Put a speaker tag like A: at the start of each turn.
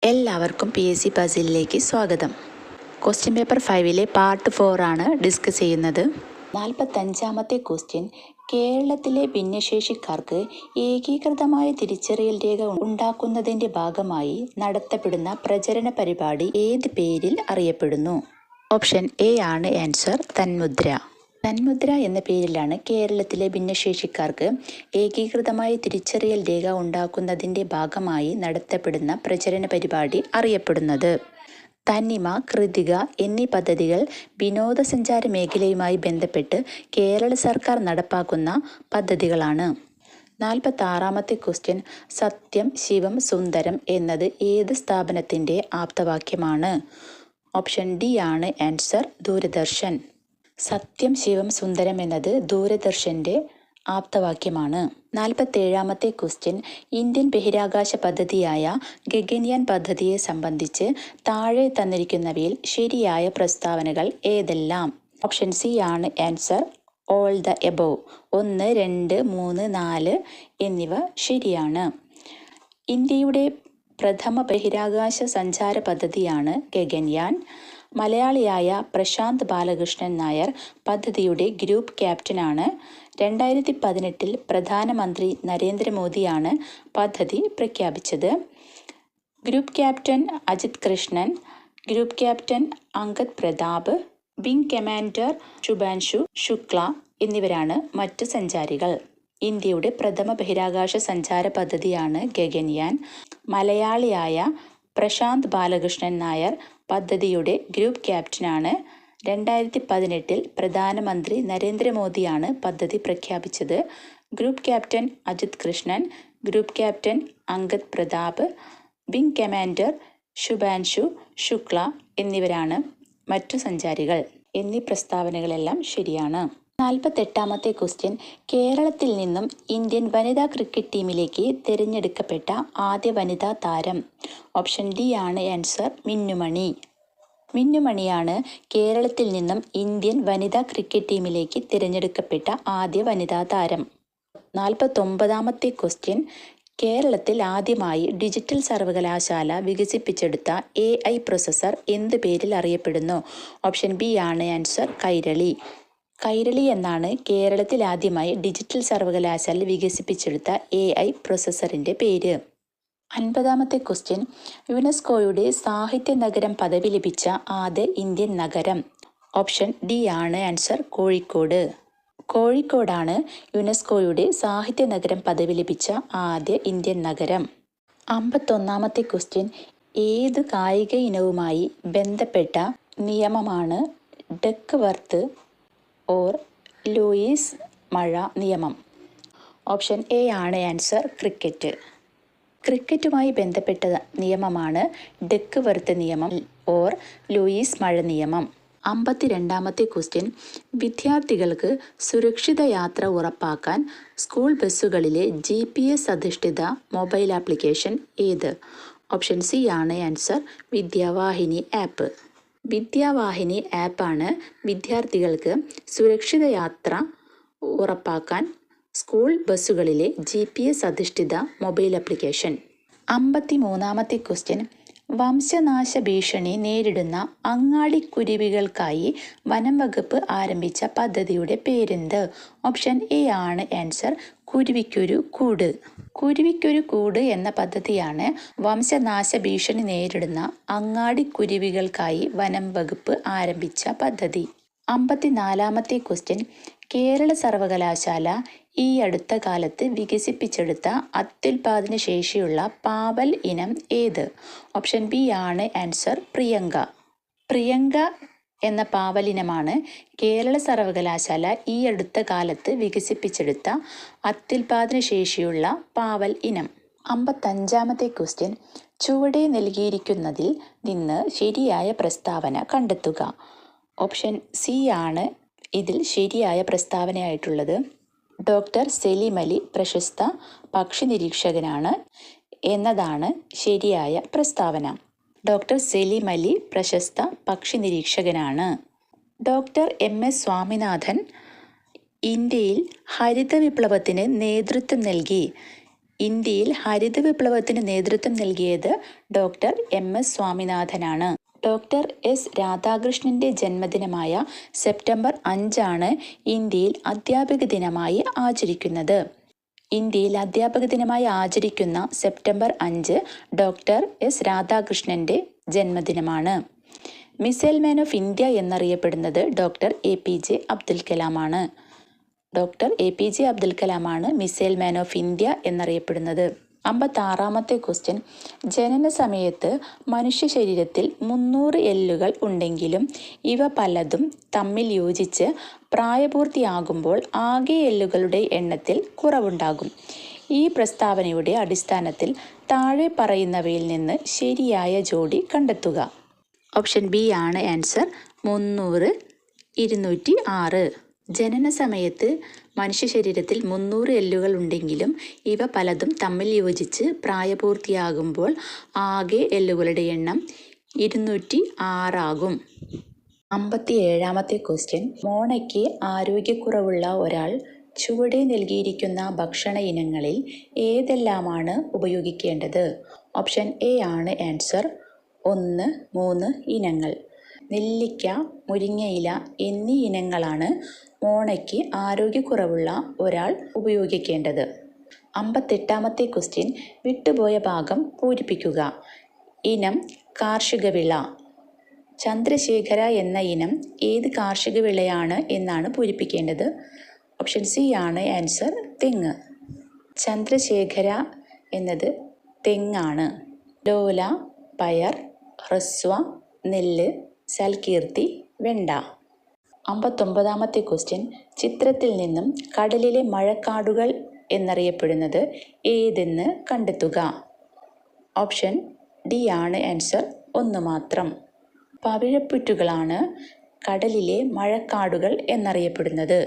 A: എല്ലാവർക്കും PSC പസിലിലേക്ക് സ്വാഗതം. Question paper 5ലെ part 4 ആണ് ഡിസ്കസ് ചെയ്യുന്നത്. 45ാമത്തെ ക്വസ്റ്റ്യൻ, കേരളത്തിലെ ഭിന്നശേഷിക്കാർക്ക് ഏകീകൃതമായ തിരിച്ചറിയൽ രേഖ ഉണ്ടാക്കുന്നതിൻ്റെ ഭാഗമായി നടത്തപ്പെടുന്ന പ്രചരണ പരിപാടി ഏത് പേരിൽ അറിയപ്പെടുന്നു? ഓപ്ഷൻ എ ആണ് ആൻസർ, തന്മുദ്ര. തന്മുദ്ര എന്ന പേരിലാണ് കേരളത്തിലെ ഭിന്നശേഷിക്കാർക്ക് ഏകീകൃതമായ തിരിച്ചറിയൽ രേഖ ഉണ്ടാക്കുന്നതിൻ്റെ ഭാഗമായി നടത്തപ്പെടുന്ന പ്രചരണ പരിപാടി അറിയപ്പെടുന്നത്. തന്നിമ, കൃതിക എന്നീ പദ്ധതികൾ വിനോദസഞ്ചാര മേഖലയുമായി ബന്ധപ്പെട്ട് കേരള സർക്കാർ നടപ്പാക്കുന്ന പദ്ധതികളാണ്. 46ാമത്തെ ക്വസ്റ്റ്യൻ, സത്യം ശിവം സുന്ദരം എന്നത് ഏത് സ്ഥാപനത്തിൻ്റെ ആപ്തവാക്യമാണ്? ഓപ്ഷൻ ഡി ആണ് ആൻസർ, ദൂരദർശൻ. സത്യം ശിവം സുന്ദരം എന്നത് ദൂരദർശൻ്റെ ആപ്തവാക്യമാണ്. 47ാമത്തെ ക്വസ്റ്റ്യൻ, ഇന്ത്യൻ ബഹിരാകാശ പദ്ധതിയായ ഗഗൻയാൻ പദ്ധതിയെ സംബന്ധിച്ച് താഴെ തന്നിരിക്കുന്നവയിൽ ശരിയായ പ്രസ്താവനകൾ ഏതെല്ലാം? ഓപ്ഷൻ സി ആണ് ആൻസർ, ഓൾ ദ എബോവ്. 1, 2, 3, 4 എന്നിവ ശരിയാണ്. ഇന്ത്യയുടെ പ്രഥമ ബഹിരാകാശ സഞ്ചാര പദ്ധതിയാണ് ഗഗൻയാൻ. മലയാളിയായ പ്രശാന്ത് ബാലകൃഷ്ണൻ നായർ പദ്ധതിയുടെ ഗ്രൂപ്പ് ക്യാപ്റ്റനാണ്. 2018 പ്രധാനമന്ത്രി നരേന്ദ്രമോദിയാണ് പദ്ധതി പ്രഖ്യാപിച്ചത്. Group captain Ajit Krishnan, group captain Angad Pratap, wing commander Shubhanshu Shukla എന്നിവരാണ് മറ്റ് സഞ്ചാരികൾ. ഇന്ത്യയുടെ പ്രഥമ ബഹിരാകാശ സഞ്ചാര പദ്ധതിയാണ് ഗഗൻയാൻ. മലയാളിയായ പ്രശാന്ത് ബാലകൃഷ്ണൻ നായർ പദ്ധതിയുടെ ഗ്രൂപ്പ് ക്യാപ്റ്റനാണ്. 2018 പ്രധാനമന്ത്രി നരേന്ദ്രമോദിയാണ് പദ്ധതി പ്രഖ്യാപിച്ചത്. Group captain Ajit Krishnan, group captain Angad Pratap, wing commander Shubhanshu Shukla എന്നിവരാണ് മറ്റു സഞ്ചാരികൾ എന്നീ പ്രസ്താവനകളെല്ലാം ശരിയാണ്. 48ാമത്തെ ക്വസ്റ്റ്യൻ, കേരളത്തിൽ നിന്നും ഇന്ത്യൻ വനിതാ ക്രിക്കറ്റ് ടീമിലേക്ക് തിരഞ്ഞെടുക്കപ്പെട്ട ആദ്യ വനിതാ താരം? ഓപ്ഷൻ ഡി ആണ് ആൻസർ, മിന്നുമണി. മിന്നുമണിയാണ് കേരളത്തിൽ നിന്നും ഇന്ത്യൻ വനിതാ ക്രിക്കറ്റ് ടീമിലേക്ക് തിരഞ്ഞെടുക്കപ്പെട്ട ആദ്യ വനിതാ താരം. 49ാമത്തെ ക്വസ്റ്റ്യൻ, കേരളത്തിൽ ആദ്യമായി ഡിജിറ്റൽ സർവകലാശാല വികസിപ്പിച്ചെടുത്ത AI പ്രോസസ്സർ എന്ത് പേരിൽ അറിയപ്പെടുന്നു? ഓപ്ഷൻ ബി ആണ് ആൻസർ, കൈരളി. കൈരളി എന്നാണ് കേരളത്തിൽ ആദ്യമായി ഡിജിറ്റൽ സർവകലാശാല വികസിപ്പിച്ചെടുത്ത AI പ്രോസസ്സറിൻ്റെ പേര്. 50ാമത്തെ ക്വസ്റ്റ്യൻ, യുനെസ്കോയുടെ സാഹിത്യ നഗരം പദവി ലഭിച്ച ആദ്യ ഇന്ത്യൻ നഗരം? ഓപ്ഷൻ ഡി ആണ് ആൻസർ, കോഴിക്കോട്. കോഴിക്കോടാണ് യുനെസ്കോയുടെ സാഹിത്യ നഗരം പദവി ലഭിച്ച ആദ്യ ഇന്ത്യൻ നഗരം. 51ാമത്തെ ക്വസ്റ്റ്യൻ, ഏത് കായിക ഇനവുമായി ബന്ധപ്പെട്ട നിയമമാണ് ഡക്ക്വർത്ത് ഓർ ലൂയിസ് മഴ നിയമം? ഓപ്ഷൻ എ ആണ് ആൻസർ, ക്രിക്കറ്റ്. ക്രിക്കറ്റുമായി ബന്ധപ്പെട്ട നിയമമാണ് ഡക്ക്വർത്ത് നിയമം ഓർ ലൂയിസ് മഴ നിയമം. 52ാമത്തെ ക്വസ്റ്റ്യൻ, വിദ്യാർത്ഥികൾക്ക് സുരക്ഷിത യാത്ര ഉറപ്പാക്കാൻ സ്കൂൾ ബസ്സുകളിലെ GPS അധിഷ്ഠിത മൊബൈൽ ആപ്ലിക്കേഷൻ ഏത്? ഓപ്ഷൻ സി ആണ് ആൻസർ, വിദ്യാവാഹിനി ആപ്പ്. വിദ്യാവാഹിനി ആപ്പാണ് വിദ്യാർത്ഥികൾക്ക് സുരക്ഷിത യാത്ര ഉറപ്പാക്കാൻ സ്കൂൾ ബസ്സുകളിലെ GPS അധിഷ്ഠിത മൊബൈൽ ആപ്ലിക്കേഷൻ. 53ാമത്തെ ക്വസ്റ്റ്യൻ, വംശനാശ ഭീഷണി നേരിടുന്ന അങ്ങാടിക്കുരുവികൾക്കായി വനം വകുപ്പ് ആരംഭിച്ച പദ്ധതിയുടെ പേരെന്ത്? ഓപ്ഷൻ എ ആണ് ആൻസർ, കുരുവിക്കൊരു കൂട്. കുരുവിക്കൊരു കൂട് എന്ന പദ്ധതിയാണ് വംശനാശ ഭീഷണി നേരിടുന്ന അങ്ങാടിക്കുരുവികൾക്കായി വനം വകുപ്പ് ആരംഭിച്ച പദ്ധതി. 54ാമത്തെ ക്വസ്റ്റ്യൻ, കേരള സർവകലാശാല ഈ അടുത്ത കാലത്ത് വികസിപ്പിച്ചെടുത്ത അത്യുൽപാദന ശേഷിയുള്ള പാവൽ ഇനം ഏത്? ഓപ്ഷൻ ബി ആണ് ആൻസർ, പ്രിയങ്ക. പ്രിയങ്ക എന്ന പാവലിനമാണ് കേരള സർവകലാശാല ഈ അടുത്ത കാലത്ത് വികസിപ്പിച്ചെടുത്ത അത്യുൽപാദന ശേഷിയുള്ള പാവൽ ഇനം. 55ാമത്തെ ക്വസ്റ്റ്യൻ, ചുവടെ നൽകിയിരിക്കുന്നതിൽ നിന്ന് ശരിയായ പ്രസ്താവന കണ്ടെത്തുക. ഓപ്ഷൻ സി ആണ് ഇതിൽ ശരിയായ പ്രസ്താവനയായിട്ടുള്ളത്. ഡോക്ടർ സലീം അലി പ്രശസ്ത പക്ഷി നിരീക്ഷകനാണ് എന്നതാണ് ശരിയായ പ്രസ്താവന. ഡോക്ടർ സലീം അലി പ്രശസ്ത പക്ഷി നിരീക്ഷകനാണ്. ഡോക്ടർ MS സ്വാമിനാഥൻ ഇന്ത്യയിൽ ഹരിത വിപ്ലവത്തിന് നേതൃത്വം നൽകി ഇന്ത്യയിൽ ഹരിത വിപ്ലവത്തിന് നേതൃത്വം നൽകിയത് ഡോക്ടർ എം.എസ്. സ്വാമിനാഥനാണ്. Doctor S. രാധാകൃഷ്ണന്റെ ജന്മദിനമായ സെപ്റ്റംബർ 5 ഇന്ത്യയിൽ അധ്യാപക ദിനമായി ആചരിക്കുന്നത്. ഇന്ത്യയിൽ അധ്യാപക ദിനമായി ആചരിക്കുന്ന സെപ്റ്റംബർ 5 ഡോക്ടർ എസ്. രാധാകൃഷ്ണന്റെ ജന്മദിനമാണ്. മിസൈൽ മാൻ ഓഫ് ഇന്ത്യ എന്നറിയപ്പെടുന്നത് ഡോക്ടർ എ.പി.ജെ. അബ്ദുൽ കലാമാണ്. Doctor A P J. അബ്ദുൽ കലാമാണ് മിസൈൽ മാൻ ഓഫ് ഇന്ത്യ എന്നറിയപ്പെടുന്നത്. 56-ാമത്തെ ക്വസ്റ്റ്യൻ, ജനന സമയത്ത് മനുഷ്യ ശരീരത്തിൽ 300 എല്ലുകൾ ഉണ്ടെങ്കിലും ഇവ പലതും തമ്മിൽ യോജിച്ച് പ്രായപൂർത്തിയാകുമ്പോൾ ആകെ എല്ലുകളുടെ എണ്ണത്തിൽ കുറവുണ്ടാകും. ഈ പ്രസ്താവനയുടെ അടിസ്ഥാനത്തിൽ താഴെ പറയുന്നവയിൽ നിന്ന് ശരിയായ ജോഡി കണ്ടെത്തുക. ഓപ്ഷൻ ബി ആണ് ആൻസർ. 300, 206. ജനന സമയത്ത് മനുഷ്യ ശരീരത്തിൽ 300 എല്ലുകൾ ഉണ്ടെങ്കിലും ഇവ പലതും തമ്മിൽ യോജിച്ച് പ്രായപൂർത്തിയാകുമ്പോൾ ആകെ എല്ലുകളുടെ എണ്ണം 206 ആകും. 57-ാമത്തെ ക്വസ്റ്റ്യൻ, മോണയ്ക്ക് ആരോഗ്യക്കുറവുള്ള ഒരാൾ ചുവടെ നൽകിയിരിക്കുന്ന ഭക്ഷണ ഇനങ്ങളിൽ ഏതെല്ലാമാണ് ഉപയോഗിക്കേണ്ടത്? ഓപ്ഷൻ എ ആണ് ആൻസർ. 1, 3 ഇനങ്ങൾ. നെല്ലിക്ക, മുരിങ്ങയില എന്നീ ഇനങ്ങളാണ് മോണയ്ക്ക് ആരോഗ്യക്കുറവുള്ള ഒരാൾ ഉപയോഗിക്കേണ്ടത്. 58-ാമത്തെ ക്വസ്റ്റ്യൻ, വിട്ടുപോയ ഭാഗം പൂരിപ്പിക്കുക. ഇനം കാർഷിക വിള. ചന്ദ്രശേഖര എന്ന ഇനം ഏത് കാർഷിക വിളയാണ് എന്നാണ് പൂരിപ്പിക്കേണ്ടത്? ഓപ്ഷൻ സി ആണ് ആൻസർ. തെങ്ങ്. ചന്ദ്രശേഖര എന്നത് തെങ്ങാണ്. ലോല, പയർ, ഹ്രസ്വ, നെല്ല്, സൽകീർത്തി, വെണ്ട. 59-ാമത്തെ ക്വസ്റ്റ്യൻ, ചിത്രത്തിൽ നിന്നും കടലിലെ മഴക്കാടുകൾ എന്നറിയപ്പെടുന്നത് ഏതെന്ന് കണ്ടെത്തുക. ഓപ്ഷൻ ഡി ആണ് ആൻസർ. 1 മാത്രം. പവിഴപ്പുറ്റുകളാണ് കടലിലെ മഴക്കാടുകൾ എന്നറിയപ്പെടുന്നത്.